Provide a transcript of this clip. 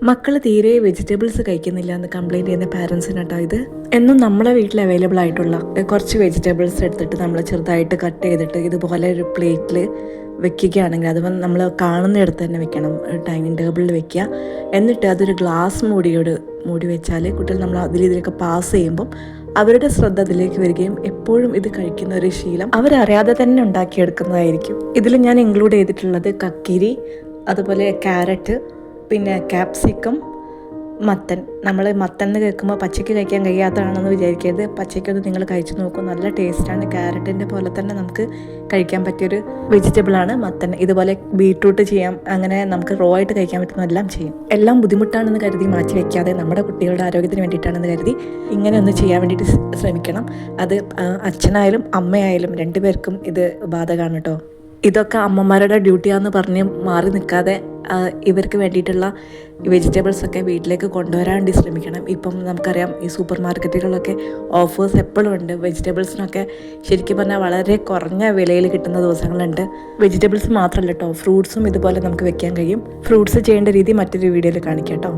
മക്കൾ തീരെ വെജിറ്റബിൾസ് കഴിക്കുന്നില്ല എന്ന് കംപ്ലൈൻറ്റ് ചെയ്യുന്ന പാരൻസിനാട്ടോ ഇത്. എന്നും നമ്മളെ വീട്ടിൽ അവൈലബിൾ ആയിട്ടുള്ള കുറച്ച് വെജിറ്റബിൾസ് എടുത്തിട്ട് നമ്മൾ ചെറുതായിട്ട് കട്ട് ചെയ്തിട്ട് ഇതുപോലെ ഒരു പ്ലേറ്റിൽ വെക്കുകയാണെങ്കിൽ അത് നമ്മൾ കാണുന്നിടത്ത് തന്നെ വെക്കണം, ഡൈനിങ് ടേബിളിൽ വെക്കുക. എന്നിട്ട് അതൊരു ഗ്ലാസ് മൂടി വെച്ചാൽ കുട്ടികൾ നമ്മൾ ഇതിലൊക്കെ പാസ് ചെയ്യുമ്പം അവരുടെ ശ്രദ്ധ അതിലേക്ക് വരികയും എപ്പോഴും ഇത് കഴിക്കുന്ന ഒരു ശീലം അവരറിയാതെ തന്നെ ഉണ്ടാക്കിയെടുക്കുന്നതായിരിക്കും. ഇതിൽ ഞാൻ ഇൻക്ലൂഡ് ചെയ്തിട്ടുള്ളത് കക്കിരി, അതുപോലെ ക്യാരറ്റ്, പിന്നെ ക്യാപ്സിക്കം, മത്തൻ. നമ്മൾ മത്തൻ എന്ന് കേൾക്കുമ്പോൾ പച്ചയ്ക്ക് കഴിക്കാൻ കഴിയാത്തതാണെന്ന് വിചാരിക്കരുത്. പച്ചയ്ക്കൊന്ന് നിങ്ങൾ കഴിച്ചു നോക്കൂ, നല്ല ടേസ്റ്റാണ്. ക്യാരറ്റിൻ്റെ പോലെ തന്നെ നമുക്ക് കഴിക്കാൻ പറ്റിയൊരു വെജിറ്റബിളാണ് മത്തൻ. ഇതുപോലെ ബീട്രൂട്ട് ചെയ്യാം, അങ്ങനെ നമുക്ക് റോ ആയിട്ട് കഴിക്കാൻ പറ്റുന്ന എല്ലാം ചെയ്യും. എല്ലാം ബുദ്ധിമുട്ടാണെന്ന് കരുതി മാറ്റി വയ്ക്കാതെ നമ്മുടെ കുട്ടികളുടെ ആരോഗ്യത്തിന് വേണ്ടിയിട്ടാണെന്ന് കരുതി ഇങ്ങനെ ഒന്ന് ചെയ്യാൻ വേണ്ടിയിട്ട് ശ്രമിക്കണം. അത് അച്ഛനായാലും അമ്മയായാലും രണ്ടുപേർക്കും ഇത് ബാധകമാണ് കേട്ടോ. ഇതൊക്കെ അമ്മമാരുടെ ഡ്യൂട്ടിയാണെന്ന് പറഞ്ഞ് മാറി നിൽക്കാതെ ഇവർക്ക് വേണ്ടിയിട്ടുള്ള വെജിറ്റബിൾസൊക്കെ വീട്ടിലേക്ക് കൊണ്ടുവരാൻ വേണ്ടി ശ്രമിക്കണം. ഇപ്പം നമുക്കറിയാം ഈ സൂപ്പർ മാർക്കറ്റുകളിലൊക്കെ ഓഫേഴ്സ് എപ്പോഴും ഉണ്ട്. വെജിറ്റബിൾസിനൊക്കെ ശരിക്കും പറഞ്ഞാൽ വളരെ കുറഞ്ഞ വിലയിൽ കിട്ടുന്ന ദിവസങ്ങളുണ്ട്. വെജിറ്റബിൾസ് മാത്രമല്ല കേട്ടോ, ഫ്രൂട്ട്സും ഇതുപോലെ നമുക്ക് വെക്കാൻ കഴിയും. ഫ്രൂട്ട്സ് ചെയ്യേണ്ട രീതി മറ്റൊരു വീഡിയോയിൽ കാണിക്കാം കേട്ടോ.